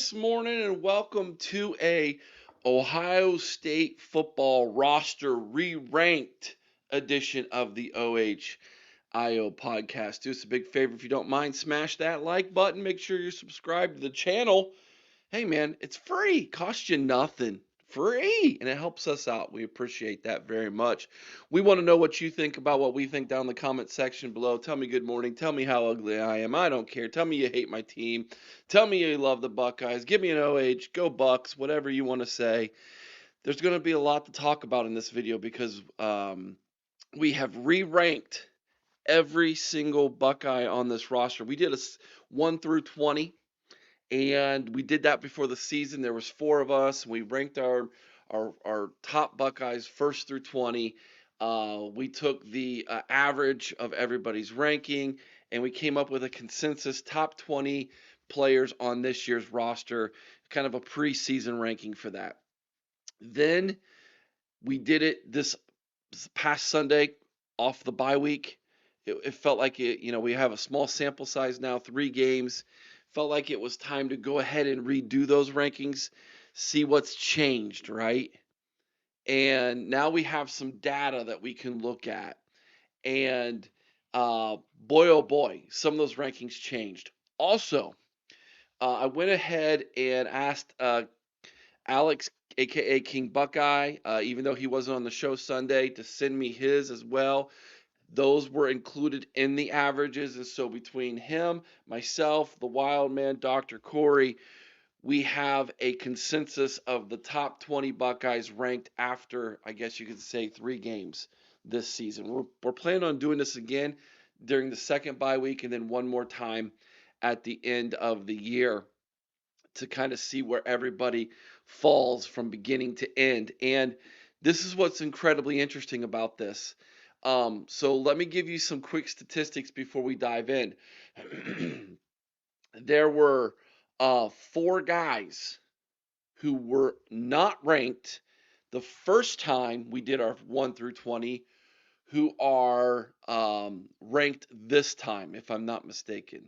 this morning and welcome to a Ohio State football roster re-ranked edition of the OHIO podcast. Do us a big favor if you don't mind, smash that like button. Make sure you're subscribed to the channel. Hey man, it's free. Costs you nothing. Free. And it helps us out. We appreciate that very much. We want to know what you think about what we think down in the comment section below. Tell me good morning. Tell me how ugly I am. I don't care. Tell me you hate my team. Tell me you love the Buckeyes. Give me an OH. Go Bucks. Whatever you want to say. There's going to be a lot to talk about in this video because we have re-ranked every single Buckeye on this roster. We did a 1 through 20. And we did that before the season. There was 4 of us. We ranked our top Buckeyes first through 20. We took the average of everybody's ranking, and we came up with a consensus top 20 players on this year's roster, kind of a preseason ranking for that. Then we did it this past Sunday off the bye week. It felt like we have a small sample size now, 3 games. Felt like it was time to go ahead and redo those rankings, see what's changed, right? And now we have some data that we can look at. And boy, oh boy, some of those rankings changed. Also, I went ahead and asked Alex, aka King Buckeye, even though he wasn't on the show Sunday, to send me his as well. Those were included in the averages. And so between him, myself, the wild man, Dr. Cory, we have a consensus of the top 20 Buckeyes ranked after, I guess you could say, 3 games this season. We're planning on doing this again during the second bye week and then one more time at the end of the year to kind of see where everybody falls from beginning to end. And this is what's incredibly interesting about this. So let me give you some quick statistics before we dive in. There were 4 guys who were not ranked the first time we did our 1 through 20 who are ranked this time, if I'm not mistaken.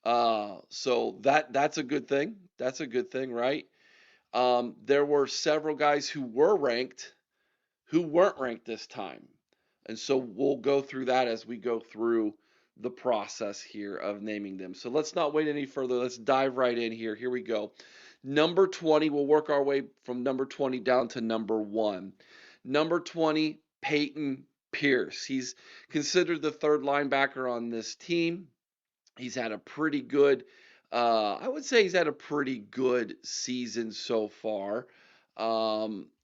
So that's a good thing. That's a good thing, right? There were several guys who were ranked who weren't ranked this time. And so we'll go through that as we go through the process here of naming them. So let's not wait any further. Let's dive right in here. Here we go. Number 20, we'll work our way from number 20 down to number 1. Number 20, Peyton Pierce. He's considered the 3rd linebacker on this team. He's had a pretty good, I would say he's had a pretty good season so far.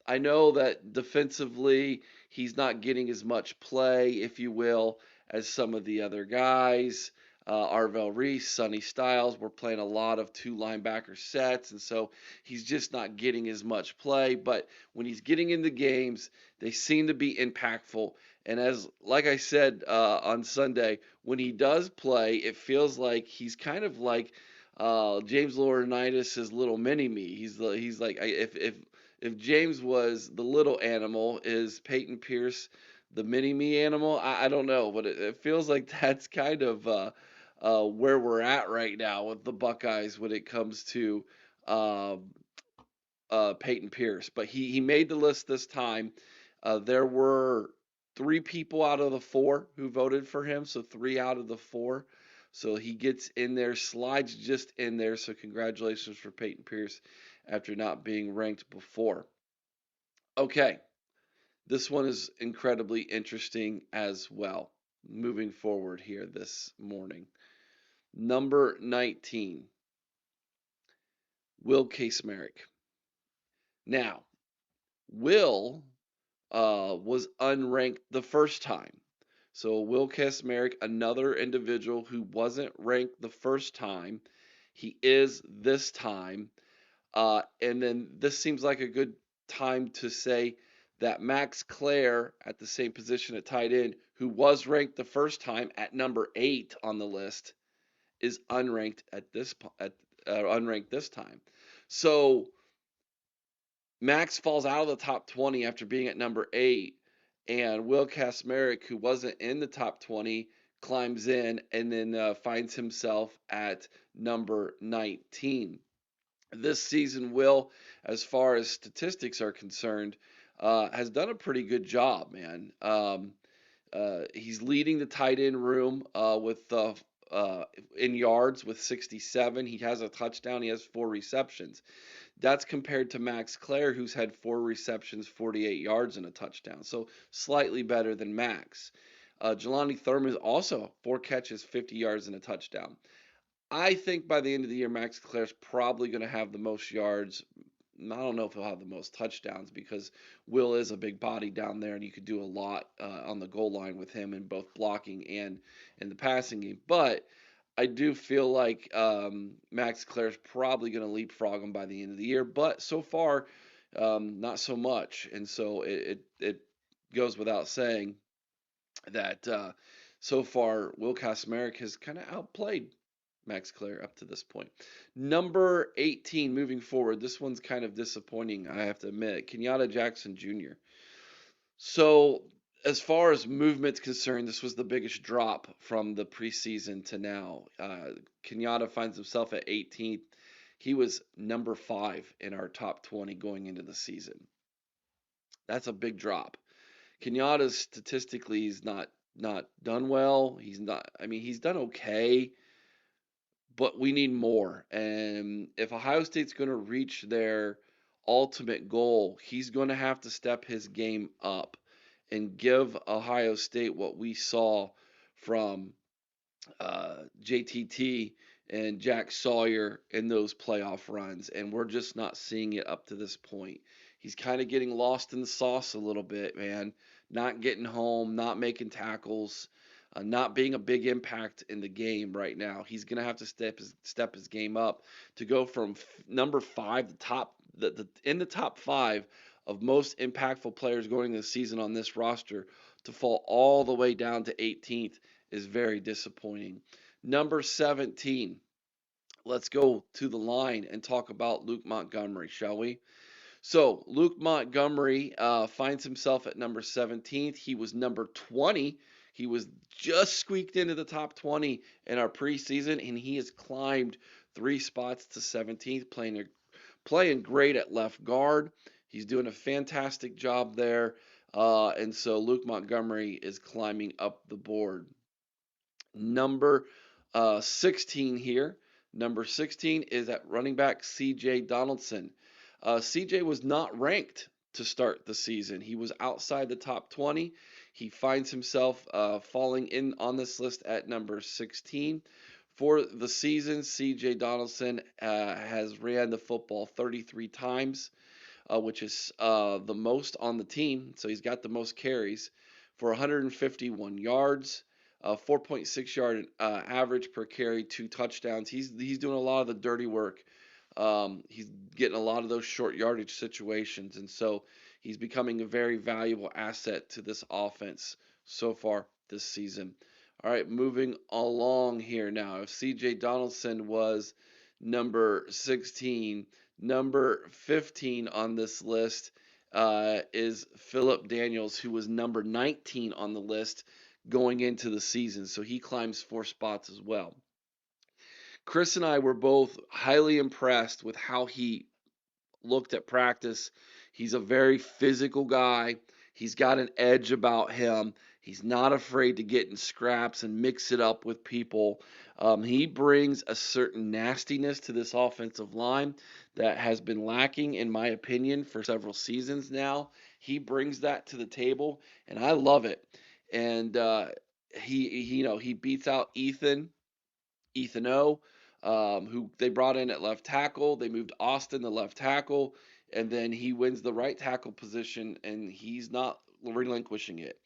I know that defensively, he's not getting as much play, if you will, as some of the other guys. Arvell Reese, Sonny Styles, we're playing a lot of 2 linebacker sets, and so he's just not getting as much play. But when he's getting into games, they seem to be impactful. And like I said on Sunday, when he does play, it feels like he's kind of like James Laurinaitis' little mini me. He's like if James was the little animal, is Peyton Pierce the mini me animal? I don't know, but it feels like that's kind of where we're at right now with the Buckeyes when it comes to uh, Peyton Pierce. But he made the list this time. There were 3 people out of the 4 who voted for him, so 3 out of the 4. So he gets in there, slides just in there. So congratulations for Peyton Pierce after not being ranked before. Okay, this one is incredibly interesting as well. Moving forward here this morning. Number 19, Will Case-Merrick. Now, Will was unranked the first time. So Will Case-Merrick, another individual who wasn't ranked the first time, he is this time. And then this seems like a good time to say that Max Clare at the same position at tight end, who was ranked the first time at number 8 on the list, is unranked unranked this time. So Max falls out of the top 20 after being at number 8, and Will Case-Merrick, who wasn't in the top 20, climbs in and then finds himself at number 19. This season, Will, as far as statistics are concerned, has done a pretty good job, man. He's leading the tight end room with uh, in yards with 67. He has a touchdown. He has 4 receptions. That's compared to Max Clare, who's had 4 receptions, 48 yards, and a touchdown. So slightly better than Max. Jelani Thurman is also 4 catches, 50 yards, and a touchdown. I think by the end of the year, Max Clare's probably going to have the most yards. I don't know if he'll have the most touchdowns because Will is a big body down there, and you could do a lot on the goal line with him in both blocking and in the passing game. But I do feel like Max Clare's probably going to leapfrog him by the end of the year. But so far, not so much, and so it goes without saying that so far Will Kosmeric has kind of outplayed Max Clare up to this point. Number 18, moving forward. This one's kind of disappointing, I have to admit. Kenyatta Jackson Jr. So, as far as movement's concerned, this was the biggest drop from the preseason to now. Kenyatta finds himself at 18th. He was number 5 in our top 20 going into the season. That's a big drop. Kenyatta statistically he's not done well. He's not. I mean, he's done okay, but we need more. And if Ohio State's going to reach their ultimate goal, he's going to have to step his game up and give Ohio State what we saw from JTT and Jack Sawyer in those playoff runs, and we're just not seeing it up to this point. He's kind of getting lost in the sauce a little bit, man. Not getting home, not making tackles, not being a big impact in the game right now. He's gonna have to step his game up to go from number 5, in the top 5 of most impactful players going into the season on this roster, to fall all the way down to 18th is very disappointing. Number 17, let's go to the line and talk about Luke Montgomery, shall we? So, Luke Montgomery finds himself at number 17th. He was number 20. He was just squeaked into the top 20 in our preseason, and he has climbed 3 spots to 17th, playing great at left guard. He's doing a fantastic job there. And so Luke Montgomery is climbing up the board. Number 16 here. Number 16 is at running back C.J. Donaldson. C.J. was not ranked to start the season. He was outside the top 20. He finds himself falling in on this list at number 16. For the season, C.J. Donaldson has ran the football 33 times, which is the most on the team. So he's got the most carries for 151 yards, 4.6 yard average per carry, 2 touchdowns. He's doing a lot of the dirty work. He's getting a lot of those short yardage situations, and so he's becoming a very valuable asset to this offense so far this season. All right, moving along here now. If C.J. Donaldson was number 16, number 15 on this list is Philip Daniels, who was number 19 on the list going into the season. So he climbs 4 spots as well. Chris and I were both highly impressed with how he looked at practice. He's a very physical guy. He's got an edge about him. He's not afraid to get in scraps and mix it up with people. He brings a certain nastiness to this offensive line that has been lacking, in my opinion, for several seasons now. He brings that to the table, and I love it. And he beats out Ethan O, who they brought in at left tackle. They moved Austin to left tackle, and then he wins the right tackle position, and he's not relinquishing it.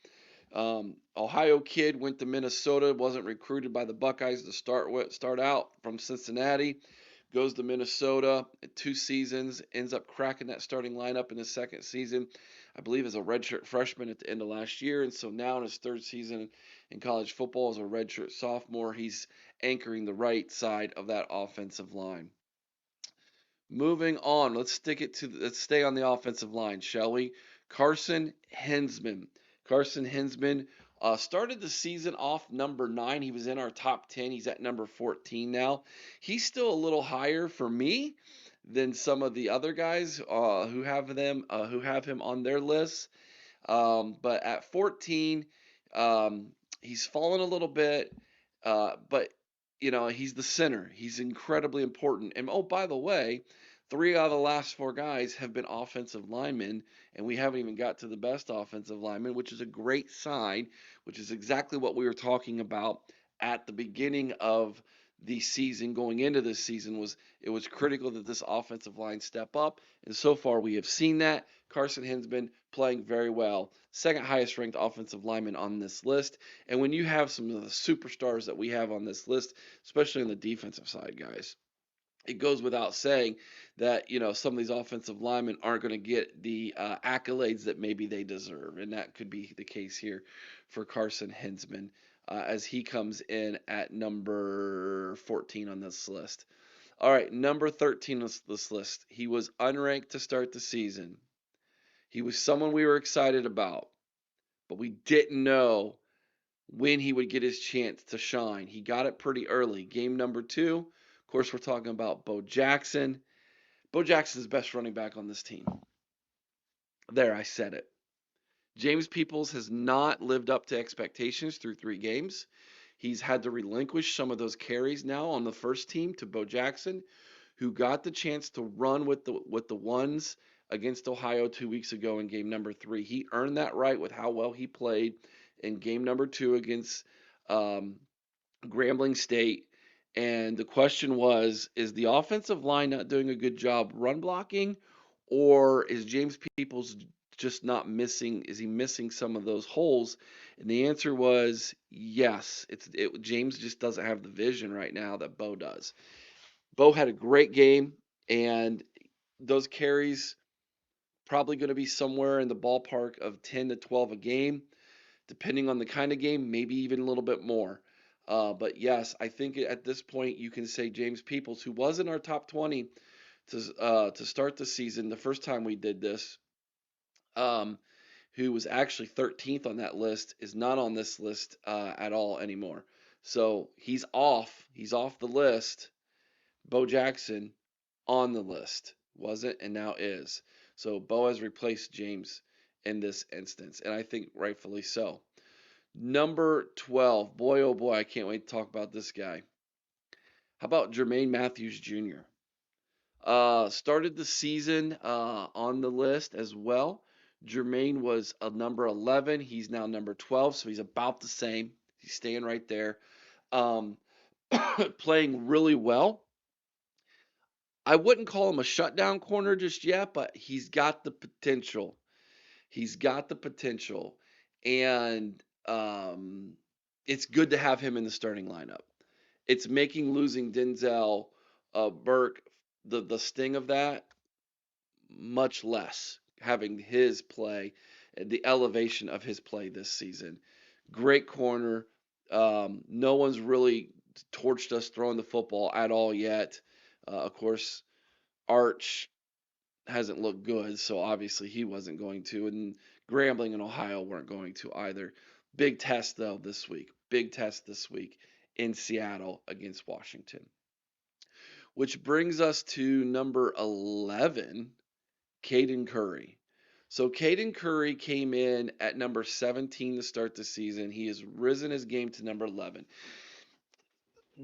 Ohio kid went to Minnesota, wasn't recruited by the Buckeyes to start out from Cincinnati. Goes to Minnesota 2 seasons, ends up cracking that starting lineup in his second season, I believe as a redshirt freshman at the end of last year. And so now in his third season in college football as a redshirt sophomore, he's anchoring the right side of that offensive line. Moving on, let's stay on the offensive line, shall we? Carson Hinsman. Carson Hinsman started the season off number 9. He was in our top 10. He's at number 14 now. He's still a little higher for me than some of the other guys who have him on their list. But at 14, um, he's fallen a little bit, but he's the center. He's incredibly important. And oh, by the way, three out of the last four guys have been offensive linemen, and we haven't even got to the best offensive lineman, which is a great sign, which is exactly what we were talking about at the beginning of the season. Going into this season, it was critical that this offensive line step up, and so far we have seen that. Carson Hinsman playing very well, second highest ranked offensive lineman on this list. And when you have some of the superstars that we have on this list, especially on the defensive side, guys, it goes without saying that some of these offensive linemen aren't going to get the accolades that maybe they deserve, and that could be the case here for Carson Hinsman as he comes in at number 14 on this list. All right, number 13 on this list. He was unranked to start the season. He was someone we were excited about, but we didn't know when he would get his chance to shine. He got it pretty early. Game number 2, of course, we're talking about Bo Jackson. Bo Jackson's the best running back on this team. There, I said it. James Peoples has not lived up to expectations through 3 games. He's had to relinquish some of those carries now on the first team to Bo Jackson, who got the chance to run with the ones against Ohio 2 weeks ago in game number 3. He earned that right with how well he played in game number 2 against um, Grambling State. And the question was, is the offensive line not doing a good job run blocking, or is James Peoples just not missing? Is he missing some of those holes? And the answer was yes. James just doesn't have the vision right now that Bo does. Bo had a great game, and those carries probably going to be somewhere in the ballpark of 10 to 12 a game, depending on the kind of game, maybe even a little bit more. But yes, I think at this point you can say James Peoples, who was in our top 20 to start the season the first time we did this, um, who was actually 13th on that list, is not on this list at all anymore. So he's off. He's off the list. Bo Jackson on the list. Wasn't and now is. So Bo has replaced James in this instance, and I think rightfully so. Number 12. Boy, oh boy, I can't wait to talk about this guy. How about Jermaine Matthews Jr.? Started the season on the list as well. Jermaine was a number 11. He's now number 12, so he's about the same. He's staying right there. Um, playing really well. I wouldn't call him a shutdown corner just yet, but he's got the potential. He's got the potential. And it's good to have him in the starting lineup. It's making losing Denzel Burke the sting of that much less, having his play and the elevation of his play this season. Great corner. No one's really torched us throwing the football at all yet. Of course, Arch hasn't looked good, so obviously he wasn't going to, and Grambling and Ohio weren't going to either. Big test though this week. Big test this week in Seattle against Washington. Which brings us to number 11, Caden Curry. So Caden Curry came in at number 17 to start the season. He has risen his game to number 11.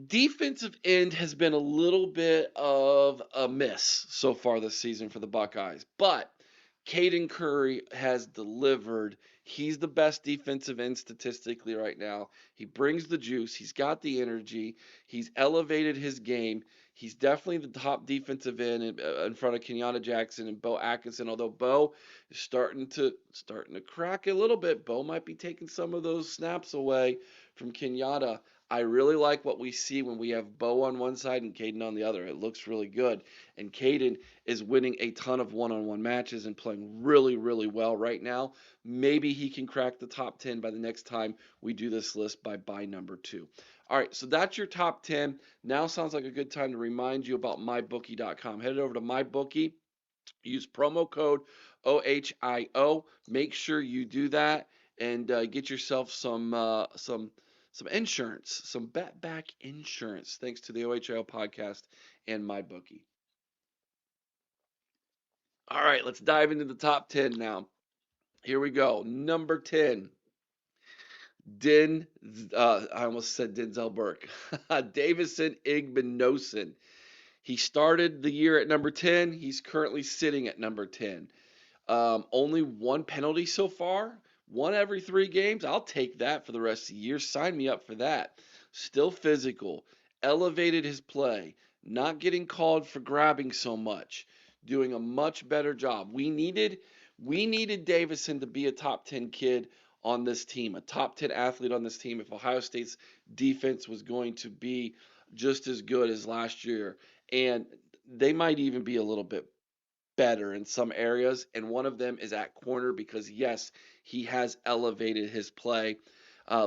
Defensive end has been a little bit of a miss so far this season for the Buckeyes, but Caden Curry has delivered. He's the best defensive end statistically right now. He brings the juice. He's got the energy. He's elevated his game. He's definitely the top defensive end in front of Kenyatta Jackson and Bo Atkinson. Although Bo is starting to crack a little bit, Bo might be taking some of those snaps away from Kenyatta. I really like what we see when we have Bo on one side and Caden on the other. It looks really good. And Caden is winning a ton of one-on-one matches and playing really, really well right now. Maybe he can crack the top 10 by the next time we do this list by number 2. All right, so that's your top 10. Now sounds like a good time to remind you about mybookie.com. Head over to mybookie. Use promo code OHIO. Make sure you do that and get yourself some insurance, some bet back insurance, thanks to the OHIO podcast and MyBookie. All right, let's dive into the top 10 now. Here we go. Number 10, I almost said Denzel Burke. Davison Igbinosun. He started the year at number 10. He's currently sitting at number 10. Only one penalty so far, one every 3 games. I'll take that for the rest of the year. Sign me up for that. Still physical, elevated his play, not getting called for grabbing so much, doing a much better job. We needed Davison to be a top 10 kid on this team, a top 10 athlete on this team if Ohio State's defense was going to be just as good as last year. And they might even be a little bit better in some areas, and one of them is at corner because, yes, he has elevated his play.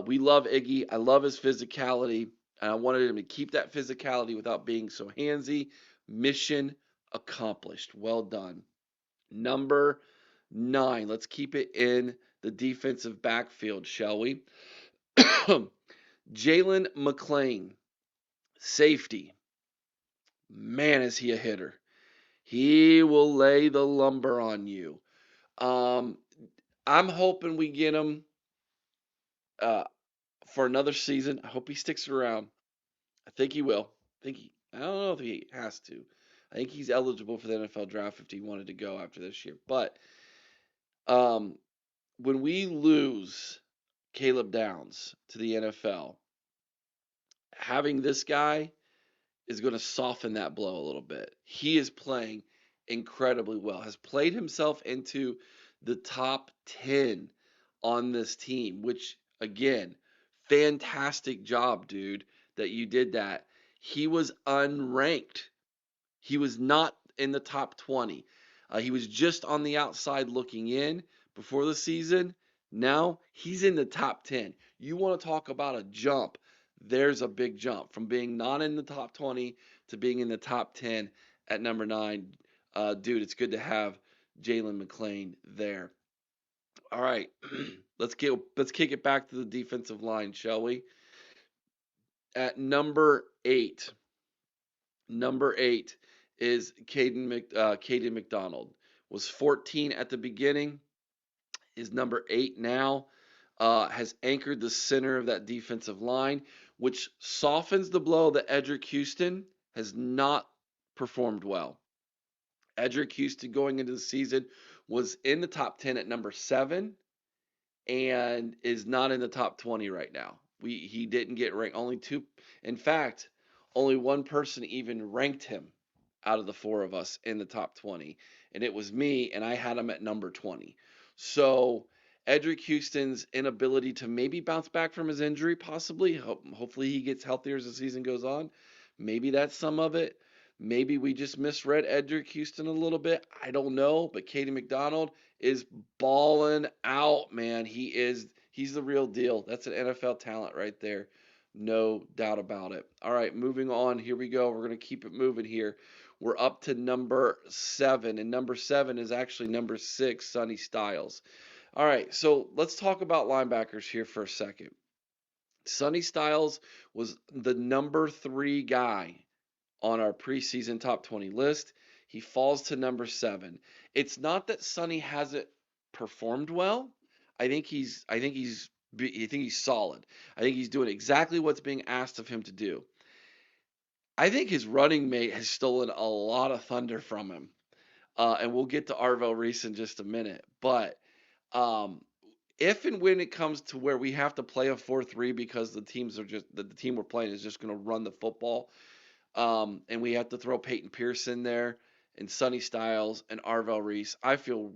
We love Iggy. I love his physicality, and I wanted him to keep that physicality without being so handsy. Mission accomplished. Well done. Number 9. Let's keep it in the defensive backfield, shall we? Jalen McClain, safety. Man, is he a hitter. He will lay the lumber on you. Um, I'm hoping we get him uh, for another season. I hope he sticks around. I think he will. I don't know if he has to. I think he's eligible for the NFL draft if he wanted to go after this year. But um, when we lose Caleb Downs to the NFL, having this guy is going to soften that blow a little bit. He is playing incredibly well, has played himself into the top 10 on this team, which, again, fantastic job, dude, that you did that. He was unranked. He was not in the top 20. He was just on the outside looking in before the season. Now he's in the top 10. You want to talk about a jump? There's a big jump from being not in the top 20 to being in the top 10 at number 9. Dude, it's good to have Jalen McClain there. All right, let's kick it back to the defensive line, shall we? At number 8 is Caden McDonald. Was 14 at the beginning, is number 8 now. Has anchored the center of that defensive line, which softens the blow that Edric Houston has not performed well. Edric Houston going into the season was in the top 10 at number 7 and is not in the top 20 right now. He didn't get ranked. Only two, in fact, only one person even ranked him out of the 4 of us in the top 20, and it was me, and I had him at number 20. So Edric Houston's inability to maybe bounce back from his injury, possibly, hopefully he gets healthier as the season goes on. Maybe that's some of it. Maybe we just misread Edric Houston a little bit. I don't know, but Katie McDonald is balling out, man. He's the real deal. That's an NFL talent right there. No doubt about it. All right, moving on. Here we go. We're going to keep it moving here. We're up to number 7, and number 7 is actually number 6, Sonny Styles. All right, so let's talk about linebackers here for a second. Sonny Styles was the number 3 guy on our preseason top 20 list. He falls to number 7. It's not that Sonny hasn't performed well. I think he's solid. I think he's doing exactly what's being asked of him to do. I think his running mate has stolen a lot of thunder from him. And we'll get to Arvell Reese in just a minute. But um, if and when it comes to where we have to play a 4-3 because the team we're playing is just going to run the football, and we have to throw Peyton Pierce in there and Sonny Styles and Arvell Reese, I feel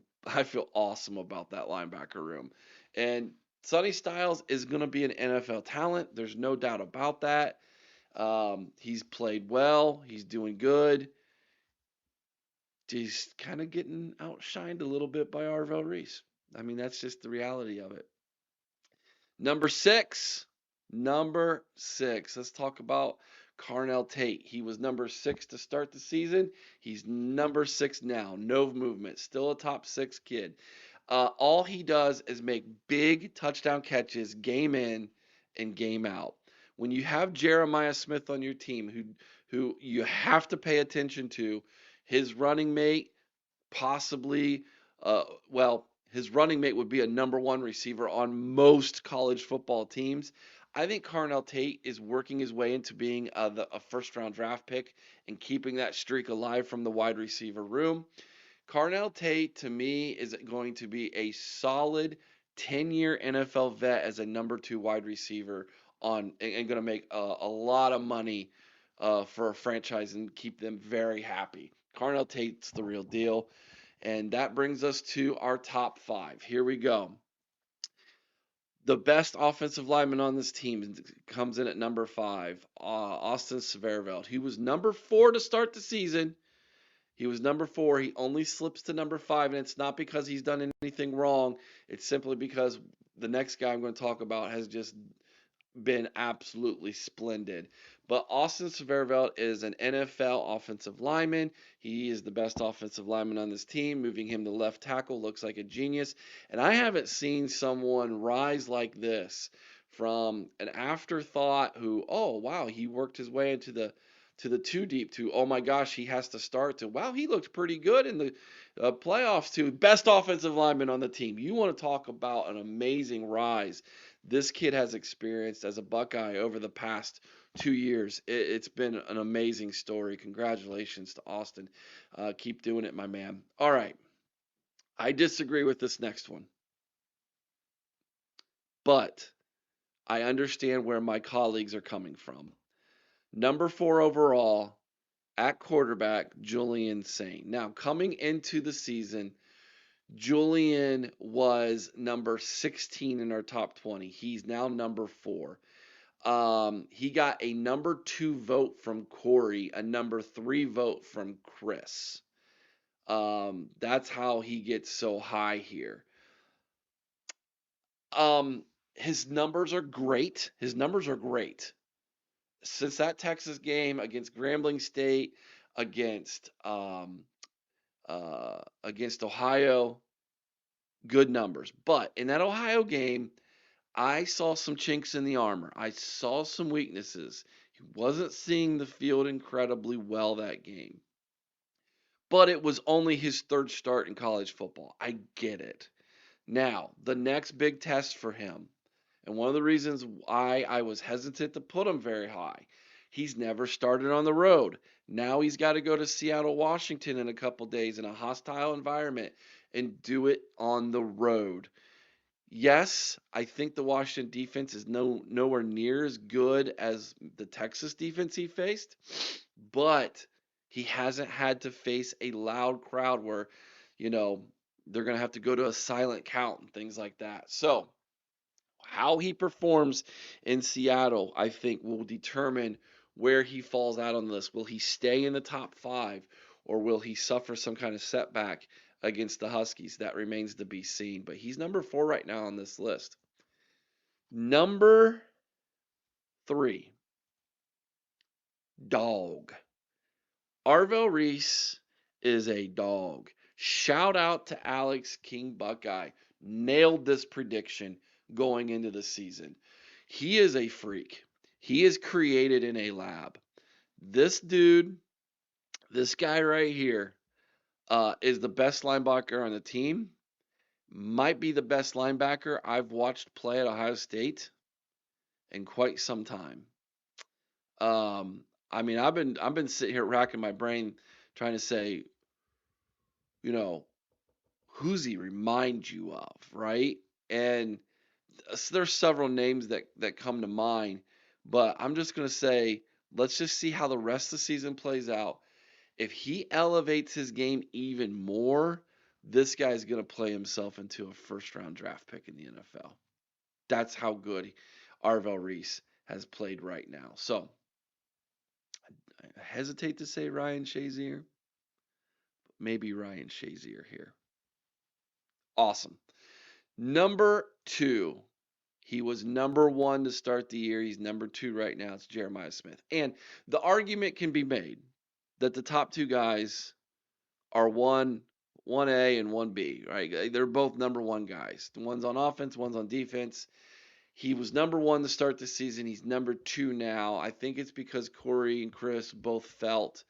awesome about that linebacker room. And Sonny Styles is going to be an NFL talent. There's no doubt about that. He's played well. He's doing good. He's kind of getting outshined a little bit by Arvell Reese. I mean, that's just the reality of it. Number 6. Number 6. Let's talk about Carnell Tate. He was number 6 to start the season. He's number 6 now. No movement. Still a top 6 kid. All he does is make big touchdown catches game in and game out. When you have Jeremiah Smith on your team, who you have to pay attention to, his running mate possibly, well, his running mate would be a number one receiver on most college football teams. I think Carnell Tate is working his way into being a first round draft pick and keeping that streak alive from the wide receiver room. Carnell Tate, to me, is going to be a solid 10-year NFL vet as a number two wide receiver and going to make a lot of money for a franchise and keep them very happy. Carnell Tate's the real deal. And that brings us to our top five. Here we go. The best offensive lineman on this team comes in at number five, Austin Severveld. He was number four to start the season. He was number four. He only slips to number five, and it's not because he's done anything wrong. It's simply because the next guy I'm going to talk about has just been absolutely splendid. But Austin Severveld is an NFL offensive lineman. He is the best offensive lineman on this team. Moving him to left tackle looks like a genius. And I haven't seen someone rise like this from an afterthought who, oh wow, he worked his way into the two deep to, oh my gosh, he has to start to, wow, he looked pretty good in the playoffs to best offensive lineman on the team. You want to talk about an amazing rise this kid has experienced as a Buckeye over the past 2 years. It's been an amazing story. Congratulations to Austin. Keep doing it, my man. All right. I disagree with this next one, but I understand where my colleagues are coming from. Number four overall at quarterback, Julian Sain. Now, coming into the season, Julian was number 16 in our top 20. He's now number four. He got a number two vote from Cory, a number three vote from Chris. That's how he gets so high here. Um, his numbers are great. His numbers are great. Since that Texas game against Grambling State, against against Ohio, good numbers. But in that Ohio game, I saw some chinks in the armor. I saw some weaknesses. He wasn't seeing the field incredibly well that game. But it was only his third start in college football. I get it. Now, the next big test for him, and one of the reasons why I was hesitant to put him very high, he's never started on the road. Now he's got to go to Seattle, Washington in a couple days in a hostile environment and do it on the road. Yes, I think the Washington defense is nowhere near as good as the Texas defense he faced, but he hasn't had to face a loud crowd where, you know, they're going to have to go to a silent count and things like that. So, how he performs in Seattle, I think, will determine where he falls out on the list. Will he stay in the top five, or will he suffer some kind of setback against the Huskies? That remains to be seen. But he's number four right now on this list. Number three, dog. Arvell Reese is a dog. Shout out to Alex King Buckeye. Nailed this prediction going into the season. He is a freak. He is created in a lab. This dude, this guy right here, is the best linebacker on the team. Might be the best linebacker I've watched play at Ohio State in quite some time. I mean, I've been sitting here racking my brain trying to say, you know, who's he remind you of, right? And there's several names that come to mind, but I'm just gonna say let's just see how the rest of the season plays out. If he elevates his game even more, this guy's gonna play himself into a first round draft pick in the NFL. That's how good Arvell Reese has played right now. So I hesitate to say Ryan Shazier, but maybe Ryan Shazier here. Awesome. Number two, he was number one to start the year. He's number two right now. It's Jeremiah Smith. And the argument can be made that the top two guys are one A and one B, right? They're both number one guys. One's on offense, one's on defense. He was number one to start the season. He's number two now. I think it's because Cory and Chris both felt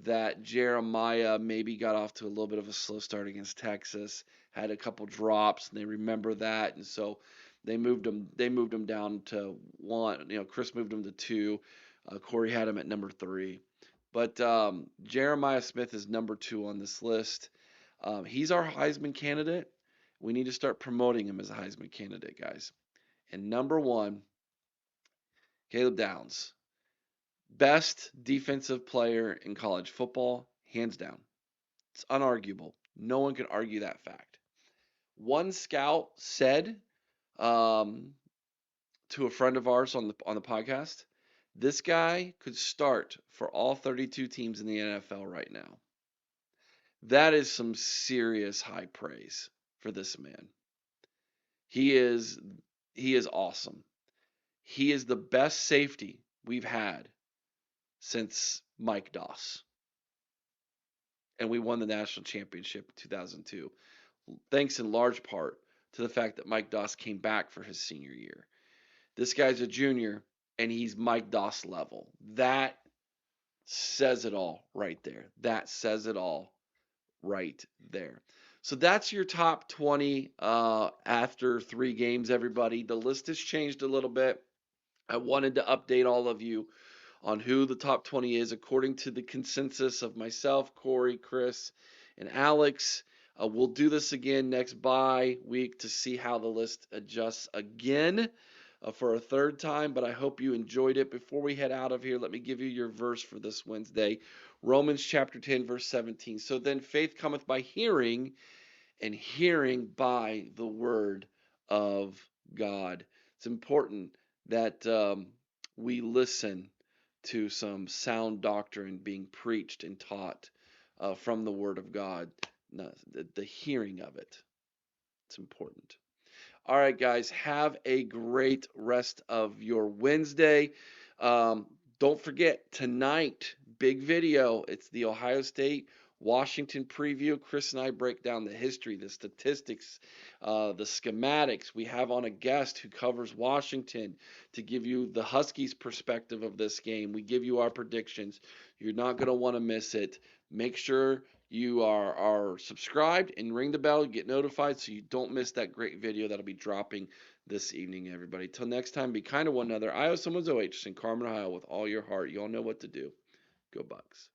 that Jeremiah maybe got off to a little bit of a slow start against Texas, had a couple drops, and they remember that, and so they moved him. They moved him down to one. Chris moved him to two. Cory had him at number three, but Jeremiah Smith is number two on this list. He's our Heisman candidate. We need to start promoting him as a Heisman candidate, guys. And number one, Caleb Downs, best defensive player in college football, hands down. It's unarguable. No one can argue that fact. One scout said um, to a friend of ours on the podcast, this guy could start for all 32 teams in the NFL right now. That is some serious high praise for this man. He is he is awesome. He is the best safety we've had since Mike Doss. And we won the national championship in 2002. Thanks in large part to the fact that Mike Doss came back for his senior year. This guy's a junior and he's Mike Doss level. That says it all right there. That says it all right there. So that's your top 20 after 3 games, everybody. The list has changed a little bit. I wanted to update all of you on who the top 20 is according to the consensus of myself, Cory, Chris, and Alex. We'll do this again next bye week to see how the list adjusts again for a third time, but I hope you enjoyed it. Before we head out of here, let me give you your verse for this Wednesday. Romans chapter 10, verse 17. So then faith cometh by hearing, and hearing by the word of God. It's important that we listen to some sound doctrine being preached and taught from the word of God, the hearing of it. It's important. All right, guys, have a great rest of your Wednesday. Don't forget, tonight, big video. It's the Ohio State Washington preview. Chris and I break down the history, the statistics, the schematics. We have on a guest who covers Washington to give you the Huskies' perspective of this game. We give you our predictions. You're not going to want to miss it. Make sure you are subscribed and ring the bell, get notified so you don't miss that great video that'll be dropping this evening, everybody. Till next time, be kind to one another. I owe someone's OH in Carmen, Ohio with all your heart. You all know what to do. Go Bucks.